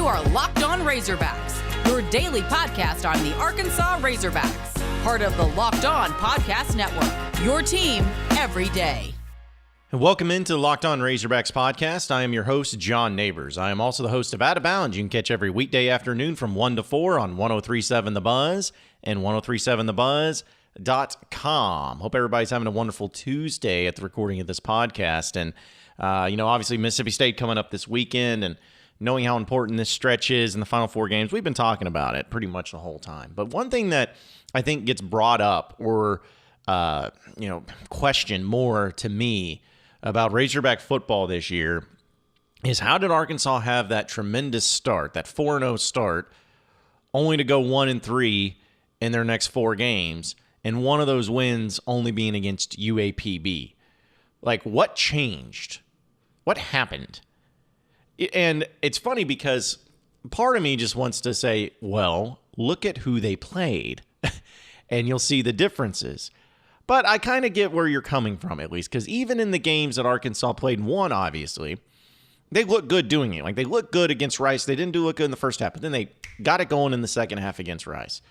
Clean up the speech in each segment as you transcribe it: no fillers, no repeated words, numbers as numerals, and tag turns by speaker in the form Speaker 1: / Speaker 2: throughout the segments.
Speaker 1: are Locked On Razorbacks, your daily podcast on the Arkansas Razorbacks, part of the Locked On Podcast Network, your team every day.
Speaker 2: Welcome into the Locked On Razorbacks podcast. I am your host, John Neighbors. I am also the host of Out of Bounds. You can catch every weekday afternoon from 1 to 4 on 103.7 The Buzz and 103.7thebuzz.com. Hope everybody's having a wonderful Tuesday at the recording of this podcast. And, obviously Mississippi State coming up this weekend, and knowing how important this stretch is in the Final Four games, we've been talking about it pretty much the whole time. But one thing that I think gets brought up or, questioned more to me about Razorback football this year is, how did Arkansas have that tremendous start, that 4-0 start, only to go 1-3 in their next 4 games, and one of those wins only being against UAPB? Like, what changed? What happened? And it's funny because part of me just wants to say, well, look at who they played, and you'll see the differences. But I kind of get where you're coming from, at least, because even in the games that Arkansas played and won, obviously, they looked good doing it. Like, they looked good against Rice. They didn't look good in the first half, but then they got it going in the second half against Rice.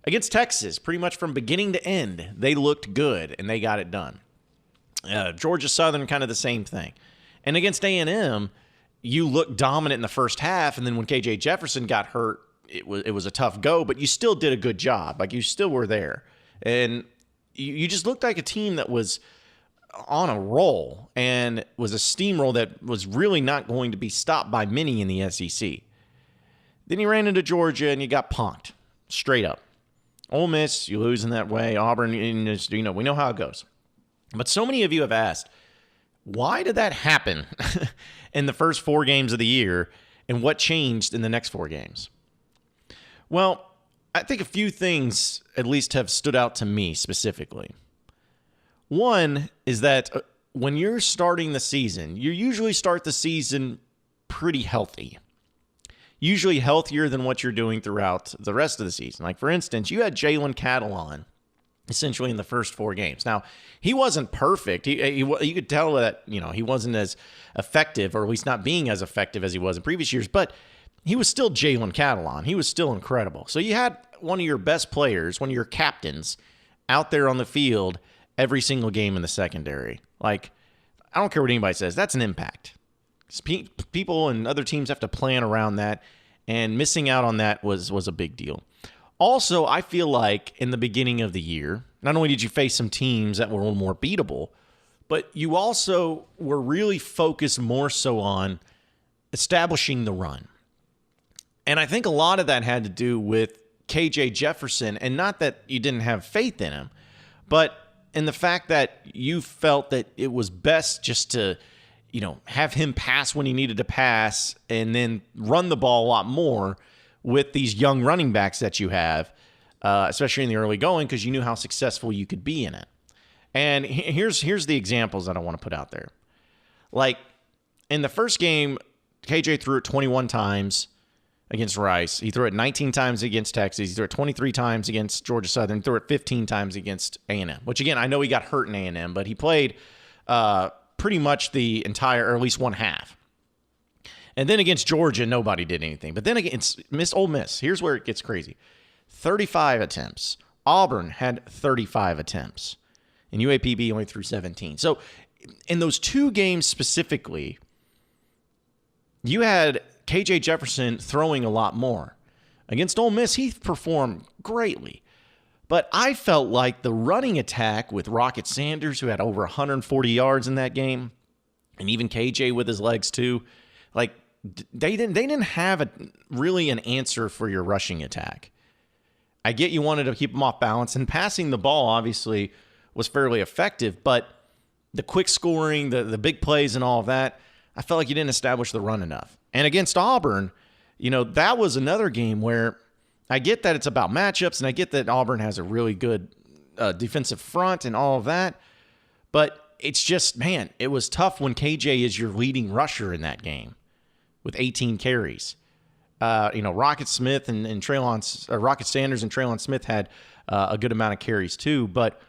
Speaker 2: Against Texas, pretty much from beginning to end, they looked good, and they got it done. Georgia Southern, kind of the same thing. And against A&M, you looked dominant in the first half, and then when KJ Jefferson got hurt, it was a tough go, but you still did a good job. Like, you still were there. And you just looked like a team that was on a roll and was a steamroll that was really not going to be stopped by many in the SEC. Then you ran into Georgia and you got punked straight up. Ole Miss, you lose in that way. Auburn, we know how it goes. But so many of you have asked, why did that happen in the first 4 games of the year, and what changed in the next 4 games? Well, I think a few things at least have stood out to me specifically. One is that when you're starting the season, you usually start the season pretty healthy. Usually healthier than what you're doing throughout the rest of the season. Like, for instance, you had Jalen Catalon essentially in the first 4 games. Now, he wasn't perfect. You could tell that, he wasn't as effective, or at least not being as effective as he was in previous years, but he was still Jalen Catalon. He was still incredible. So you had one of your best players, one of your captains, out there on the field every single game in the secondary. Like, I don't care what anybody says. That's an impact. People and other teams have to plan around that, and missing out on that was a big deal. Also, I feel like in the beginning of the year, not only did you face some teams that were a little more beatable, but you also were really focused more so on establishing the run. And I think a lot of that had to do with KJ Jefferson, and not that you didn't have faith in him, but in the fact that you felt that it was best just to, have him pass when he needed to pass and then run the ball a lot more with these young running backs that you have, especially in the early going, because you knew how successful you could be in it. And here's the examples that I want to put out there. Like, in the first game, KJ threw it 21 times against Rice. He threw it 19 times against Texas. He threw it 23 times against Georgia Southern. He threw it 15 times against A&M, which, again, I know he got hurt in A&M, but he played pretty much the entire, or at least one half. And then against Georgia, nobody did anything. But then against Ole Miss, here's where it gets crazy. 35 attempts. Auburn had 35 attempts. And UAPB only threw 17. So in those 2 games specifically, you had KJ Jefferson throwing a lot more. Against Ole Miss, he performed greatly. But I felt like the running attack with Rocket Sanders, who had over 140 yards in that game, and even KJ with his legs too, like, they didn't have really an answer for your rushing attack. I get you wanted to keep them off balance, and passing the ball obviously was fairly effective, but the quick scoring, the big plays and all of that, I felt like you didn't establish the run enough. And against Auburn, that was another game where I get that it's about matchups, and I get that Auburn has a really good defensive front and all of that, but it's just, man, it was tough when KJ is your leading rusher in that game with 18 carries. Rocket Smith and Rocket Sanders and Traylon Smith had a good amount of carries too, but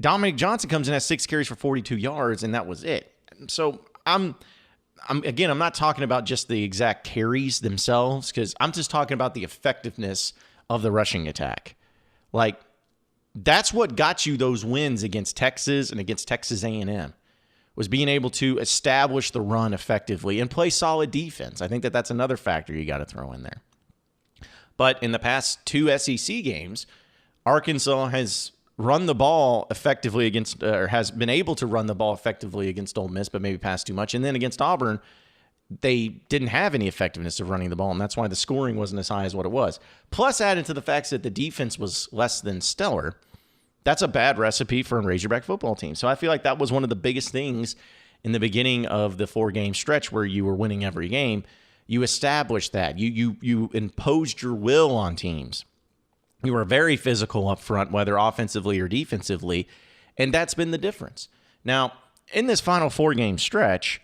Speaker 2: Dominic Johnson comes in at 6 carries for 42 yards, and that was it. So I'm not talking about just the exact carries themselves, because I'm just talking about the effectiveness of the rushing attack. Like, that's what got you those wins against Texas and against Texas A&M, was being able to establish the run effectively and play solid defense. I think that's another factor you got to throw in there. But in the past 2 SEC games, Arkansas has run the ball effectively against, or has been able to run the ball effectively against Ole Miss, but maybe passed too much. And then against Auburn, they didn't have any effectiveness of running the ball, and that's why the scoring wasn't as high as what it was. Plus, added to the fact that the defense was less than stellar, that's a bad recipe for a Razorback football team. So I feel like that was one of the biggest things in the beginning of the 4-game stretch where you were winning every game. You established that. You imposed your will on teams. You were very physical up front, whether offensively or defensively, and that's been the difference. Now, in this final 4-game stretch,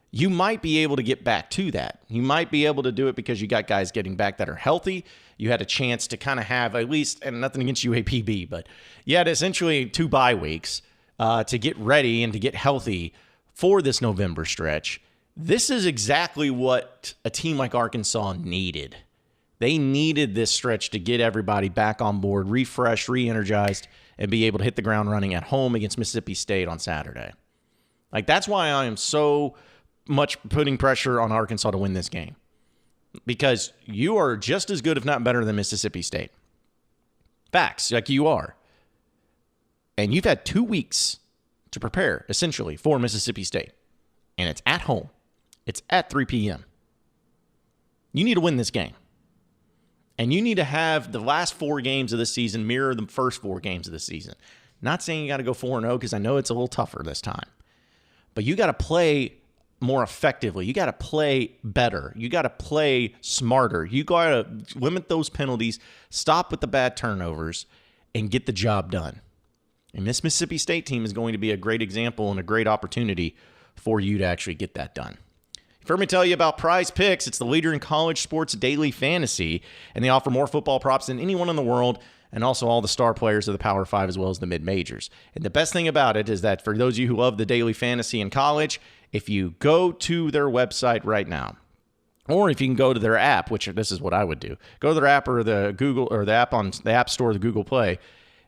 Speaker 2: you might be able to get back to that. You might be able to do it because you got guys getting back that are healthy. You had a chance to kind of have at least, and nothing against UAPB, but you had essentially 2 bye weeks to get ready and to get healthy for this November stretch. This is exactly what a team like Arkansas needed. They needed this stretch to get everybody back on board, refreshed, re-energized, and be able to hit the ground running at home against Mississippi State on Saturday. Like, that's why I am so much putting pressure on Arkansas to win this game, because you are just as good, if not better, than Mississippi State. Facts, like you are. And you've had 2 weeks to prepare, essentially, for Mississippi State. And it's at home. It's at 3 p.m. You need to win this game. And you need to have the last 4 games of the season mirror the first 4 games of the season. Not saying you got to go 4-0, because I know it's a little tougher this time. But you got to play more effectively. You got to play better. You got to play smarter. You got to limit those penalties, stop with the bad turnovers, and get the job done. And this Mississippi State team is going to be a great example and a great opportunity for you to actually get that done. You've heard me tell you about Prize Picks. It's the leader in college sports daily fantasy, and they offer more football props than anyone in the world, and also all the star players of the Power 5 as well as the mid-majors. And the best thing about it is that for those of you who love the daily fantasy in college, if you go to their website right now, or if you can go to their app, which this is what I would do, go to their app or the Google or the app on the App Store, the Google Play.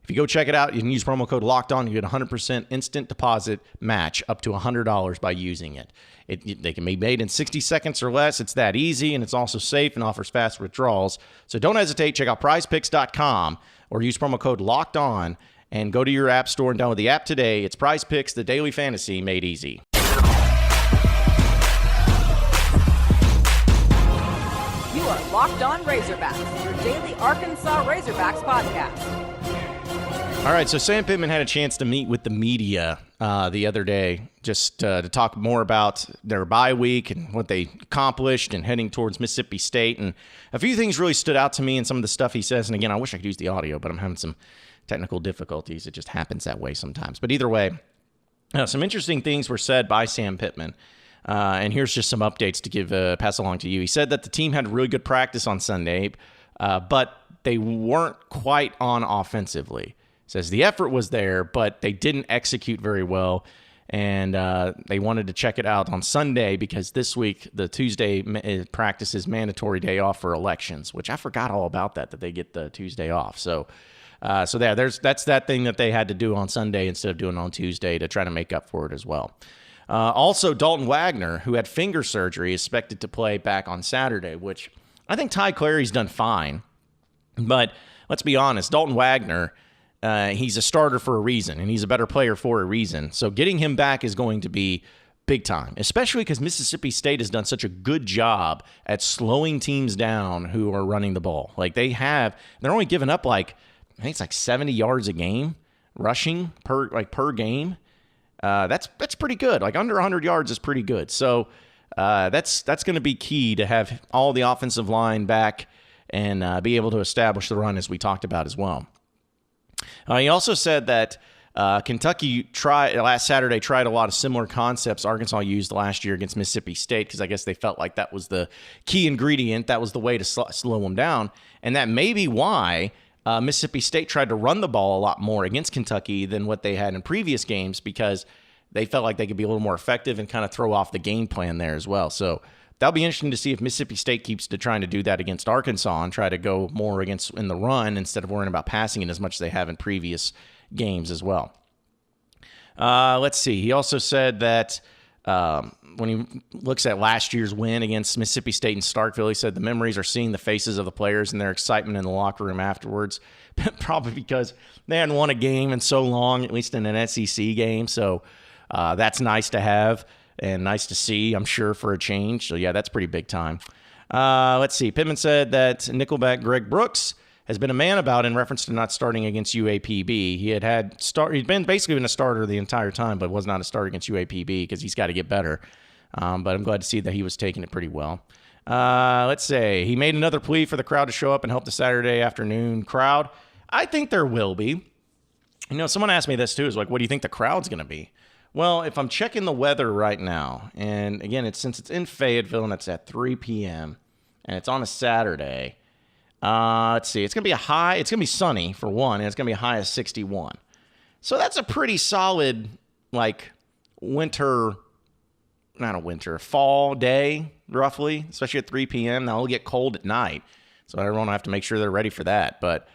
Speaker 2: If you go check it out, you can use promo code LOCKEDON. You get 100% instant deposit match up to $100 by using it. They can be made in 60 seconds or less. It's that easy, and it's also safe and offers fast withdrawals. So don't hesitate. Check out prizepicks.com or use promo code LOCKEDON and go to your app store and download the app today. It's Prize Picks, the daily fantasy made easy.
Speaker 1: You are Locked On Razorbacks, your daily Arkansas Razorbacks podcast.
Speaker 2: All right, so Sam Pittman had a chance to meet with the media the other day just to talk more about their bye week and what they accomplished and heading towards Mississippi State. And a few things really stood out to me in some of the stuff he says. And again, I wish I could use the audio, but I'm having some technical difficulties. It just happens that way sometimes. But either way, some interesting things were said by Sam Pittman. And here's just some updates to give pass along to you. He said that the team had really good practice on Sunday, but they weren't quite on offensively. Says the effort was there, but they didn't execute very well, and they wanted to check it out on Sunday because this week, the Tuesday practice is mandatory day off for elections, which I forgot all about that they get the Tuesday off. So that's that thing that they had to do on Sunday instead of doing it on Tuesday to try to make up for it as well. Also, Dalton Wagner, who had finger surgery, is expected to play back on Saturday, which I think Ty Clary's done fine. But let's be honest, Dalton Wagner, he's a starter for a reason, and he's a better player for a reason. So getting him back is going to be big time, especially because Mississippi State has done such a good job at slowing teams down who are running the ball. Like they're only giving up I think it's 70 yards a game rushing per game. That's pretty good. Like under 100 yards is pretty good. So that's going to be key to have all the offensive line back and be able to establish the run as we talked about as well. He also said that Kentucky last Saturday tried a lot of similar concepts Arkansas used last year against Mississippi State because I guess they felt like that was the key ingredient. That was the way to slow them down. And that may be why Mississippi State tried to run the ball a lot more against Kentucky than what they had in previous games because they felt like they could be a little more effective and kind of throw off the game plan there as well. So that'll be interesting to see if Mississippi State keeps trying to do that against Arkansas and try to go more against in the run instead of worrying about passing it as much as they have in previous games as well. Let's see. He also said that when he looks at last year's win against Mississippi State in Starkville, he said the memories are seeing the faces of the players and their excitement in the locker room afterwards, probably because they hadn't won a game in so long, at least in an SEC game. So that's nice to have and nice to see, I'm sure, for a change. So, yeah, that's pretty big time. Let's see. Pitman said that Nickelback Greg Brooks has been a man about in reference to not starting against UAPB. He'd been basically a starter the entire time, but was not a starter against UAPB because he's got to get better. But I'm glad to see that he was taking it pretty well. Let's say he made another plea for the crowd to show up and help the Saturday afternoon crowd. I think there will be. Someone asked me this too, is like, what do you think the crowd's going to be? Well, if I'm checking the weather right now, and again, since it's in Fayetteville and it's at 3 p.m. and it's on a Saturday, let's see, it's going to be it's going to be sunny for one, and it's going to be a high of 61. So that's a pretty solid, fall day, roughly, especially at 3 p.m. Now it'll get cold at night, so everyone will have to make sure they're ready for that. But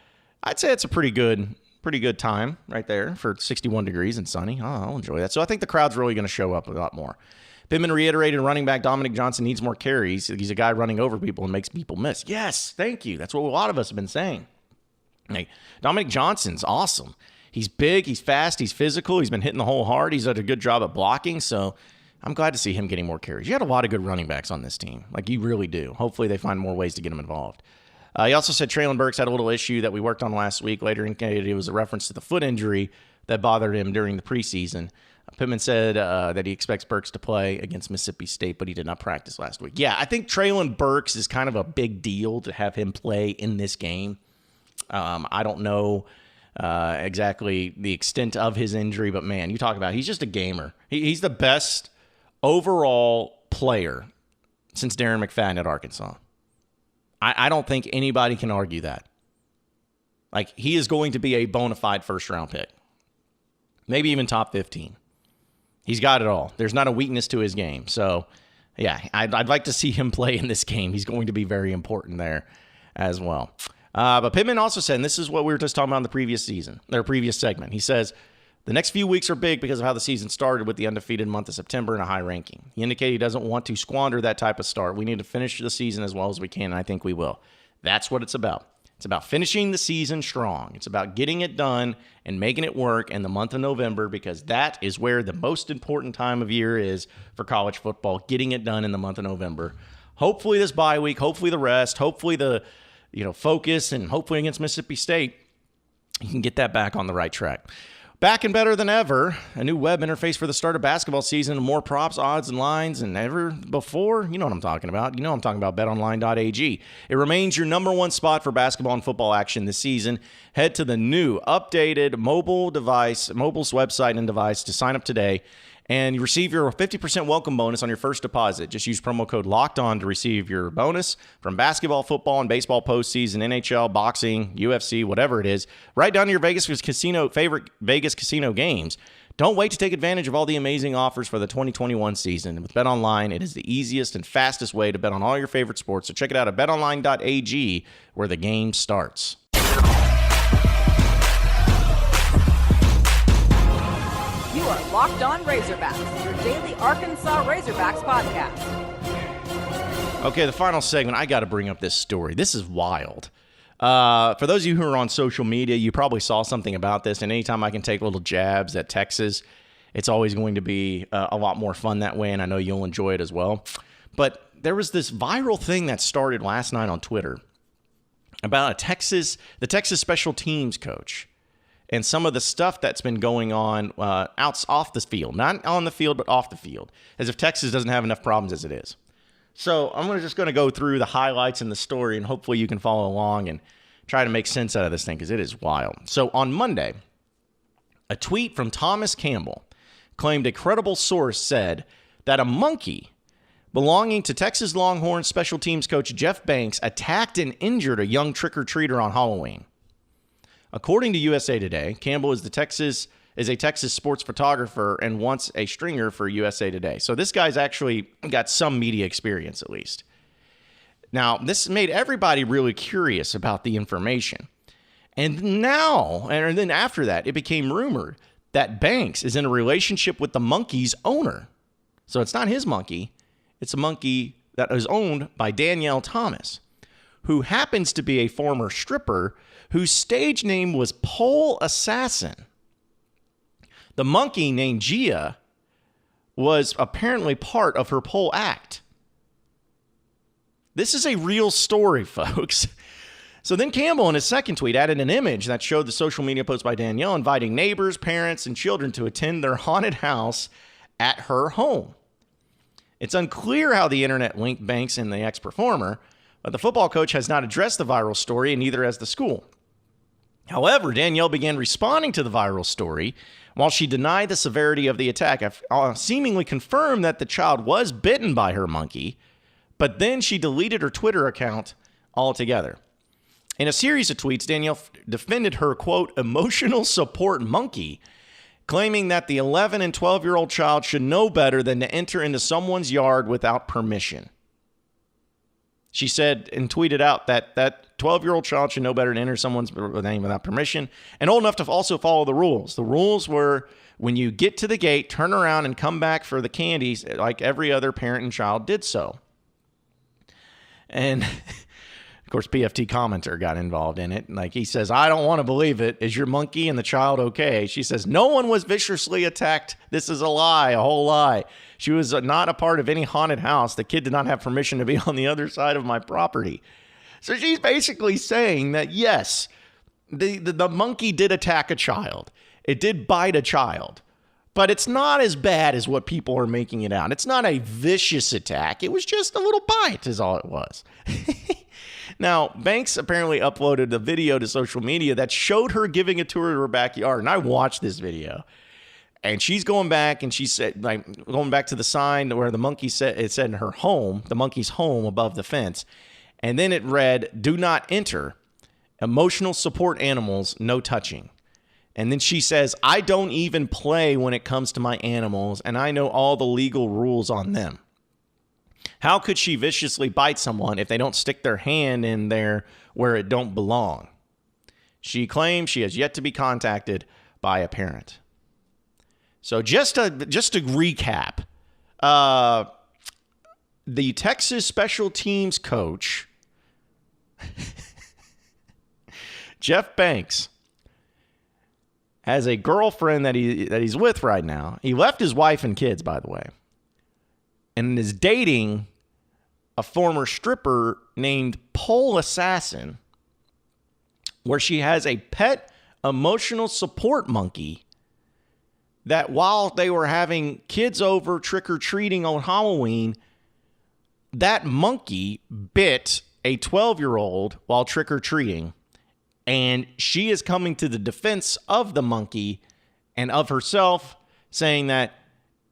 Speaker 2: I'd say it's a pretty good time right there for 61 degrees and sunny. I'll enjoy that. So I think the crowd's really going to show up a lot more. Pittman reiterated running back Dominic Johnson needs more carries. He's a guy running over people and makes people miss. Yes, thank you. That's what a lot of us have been saying. Dominic Johnson's awesome. He's big, he's fast, he's physical, he's been hitting the hole hard. He's done a good job at blocking, so I'm glad to see him getting more carries. You had a lot of good running backs on this team. You really do. Hopefully they find more ways to get him involved. He also said Traylon Burks had a little issue that we worked on last week. Later indicated it was a reference to the foot injury that bothered him during the preseason. Pittman said that he expects Burks to play against Mississippi State, but he did not practice last week. Yeah, I think Traylon Burks is kind of a big deal to have him play in this game. I don't know exactly the extent of his injury, but man, you talk about he's just a gamer. He's the best overall player since Darren McFadden at Arkansas. I don't think anybody can argue that. He is going to be a bona fide first-round pick. Maybe even top 15. He's got it all. There's not a weakness to his game. So, yeah, I'd like to see him play in this game. He's going to be very important there as well. But Pittman also said, and this is what we were just talking about in the previous segment. He says, the next few weeks are big because of how the season started with the undefeated month of September and a high ranking. He indicated he doesn't want to squander that type of start. We need to finish the season as well as we can, and I think we will. That's what it's about. It's about finishing the season strong. It's about getting it done and making it work in the month of November because that is where the most important time of year is for college football, getting it done in the month of November. Hopefully this bye week, hopefully the rest, hopefully the focus, and hopefully against Mississippi State, you can get that back on the right track. Back and better than ever, a new web interface for the start of basketball season, more props, odds, and lines than ever before. You know what I'm talking about. You know I'm talking about betonline.ag. It remains your number one spot for basketball and football action this season. Head to the new, updated mobile's website and device to sign up today, and you receive your 50% welcome bonus on your first deposit. Just use promo code LOCKEDON to receive your bonus from basketball, football, and baseball postseason, NHL, boxing, UFC, whatever it is, right down to your favorite Vegas casino games. Don't wait to take advantage of all the amazing offers for the 2021 season. With BetOnline, it is the easiest and fastest way to bet on all your favorite sports. So check it out at betonline.ag, where the game starts.
Speaker 1: You are Locked On Razorbacks, your daily Arkansas Razorbacks podcast.
Speaker 2: Okay, the final segment, I got to bring up this story. This is wild. For those of you who are on social media, you probably saw something about this, and anytime I can take little jabs at Texas, it's always going to be a lot more fun that way, and I know you'll enjoy it as well. But there was this viral thing that started last night on Twitter about the Texas special teams coach. And some of the stuff that's been going on off the field. Not on the field, but off the field. As if Texas doesn't have enough problems as it is. So I'm just going to go through the highlights in the story, and hopefully you can follow along and try to make sense out of this thing, because it is wild. So on Monday, a tweet from Thomas Campbell claimed a credible source said that a monkey belonging to Texas Longhorns special teams coach Jeff Banks attacked and injured a young trick-or-treater on Halloween. According to USA Today, Campbell is is a Texas sports photographer and once a stringer for USA Today. So this guy's actually got some media experience at least. Now, this made everybody really curious about the information. And then after that, it became rumored that Banks is in a relationship with the monkey's owner. So it's not his monkey. It's a monkey that is owned by Danielle Thomas, who happens to be a former stripper whose stage name was Pole Assassin. The monkey named Gia was apparently part of her pole act. This is a real story, folks. So then Campbell, in his second tweet, added an image that showed the social media post by Danielle inviting neighbors, parents, and children to attend their haunted house at her home. It's unclear how the internet linked Banks and the ex-performer, but the football coach has not addressed the viral story, and neither has the school. However, Danielle began responding to the viral story while she denied the severity of the attack, seemingly confirmed that the child was bitten by her monkey, but then she deleted her Twitter account altogether. In a series of tweets, Danielle defended her, quote, emotional support monkey, claiming that the 11 and 12-year-old child should know better than to enter into someone's yard without permission. She said and tweeted out that 12-year-old child should know better than enter someone's name without permission and old enough to also follow the rules. The rules were when you get to the gate, turn around and come back for the candies like every other parent and child did so. And of course, PFT commenter got involved in it. Like he says, I don't want to believe it. Is your monkey and the child okay? She says, no one was viciously attacked. This is a lie, a whole lie. She was not a part of any haunted house. The kid did not have permission to be on the other side of my property. So she's basically saying that, yes, the monkey did attack a child. It did bite a child. But it's not as bad as what people are making it out. It's not a vicious attack. It was just a little bite is all it was. Now, Banks apparently uploaded a video to social media that showed her giving a tour of her backyard. And I watched this video. And she's going back and she said, like, going back to the sign where the monkey said, it said her home, the monkey's home above the fence. And then it read, do not enter. Emotional support animals, no touching. And then she says, I don't even play when it comes to my animals, and I know all the legal rules on them. How could she viciously bite someone if they don't stick their hand in there where it don't belong? She claims she has yet to be contacted by a parent. So just to recap, the Texas special teams coach, Jeff Banks, has a girlfriend that he's with right now. He left his wife and kids, by the way, and is dating a former stripper named Pole Assassin, where she has a pet emotional support monkey that while they were having kids over trick-or-treating on Halloween, that monkey bit a 12-year-old while trick-or-treating. And she is coming to the defense of the monkey and of herself, saying that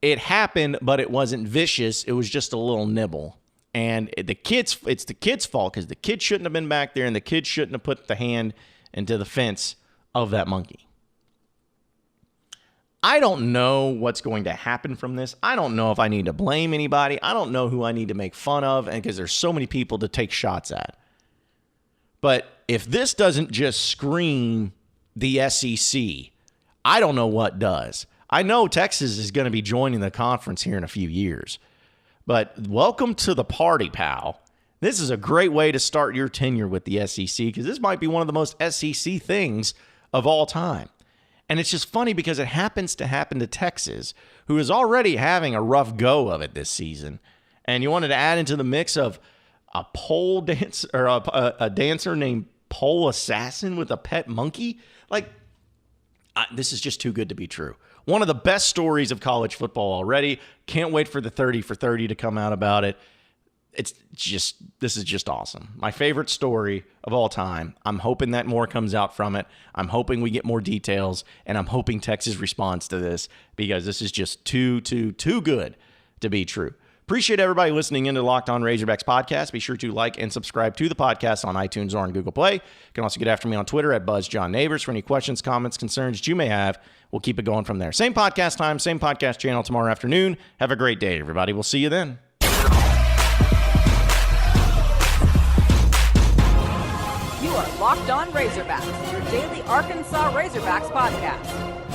Speaker 2: it happened, but it wasn't vicious. It was just a little nibble. And it's the kid's fault because the kid shouldn't have been back there and the kid shouldn't have put the hand into the fence of that monkey. I don't know what's going to happen from this. I don't know if I need to blame anybody. I don't know who I need to make fun of, and because there's so many people to take shots at. But if this doesn't just scream the SEC, I don't know what does. I know Texas is going to be joining the conference here in a few years. But welcome to the party, pal. This is a great way to start your tenure with the SEC because this might be one of the most SEC things of all time. And it's just funny because it happens to happen to Texas, who is already having a rough go of it this season. And you wanted to add into the mix of a pole dancer or a dancer named Pole Assassin with a pet monkey? Like, this is just too good to be true. One of the best stories of college football already. Can't wait for the 30 for 30 to come out about it. This is just awesome. My favorite story of all time. I'm hoping that more comes out from it. I'm hoping we get more details, and I'm hoping Texas responds to this because this is just too good to be true. Appreciate everybody listening into the Locked On Razorbacks podcast. Be sure to like and subscribe to the podcast on iTunes or on Google Play. You can also get after me on Twitter at BuzzJohnNeighbors for any questions, comments, concerns that you may have. We'll keep it going from there. Same podcast time, same podcast channel tomorrow afternoon. Have a great day, everybody. We'll see you then.
Speaker 1: You are Locked On Razorbacks, your daily Arkansas Razorbacks podcast.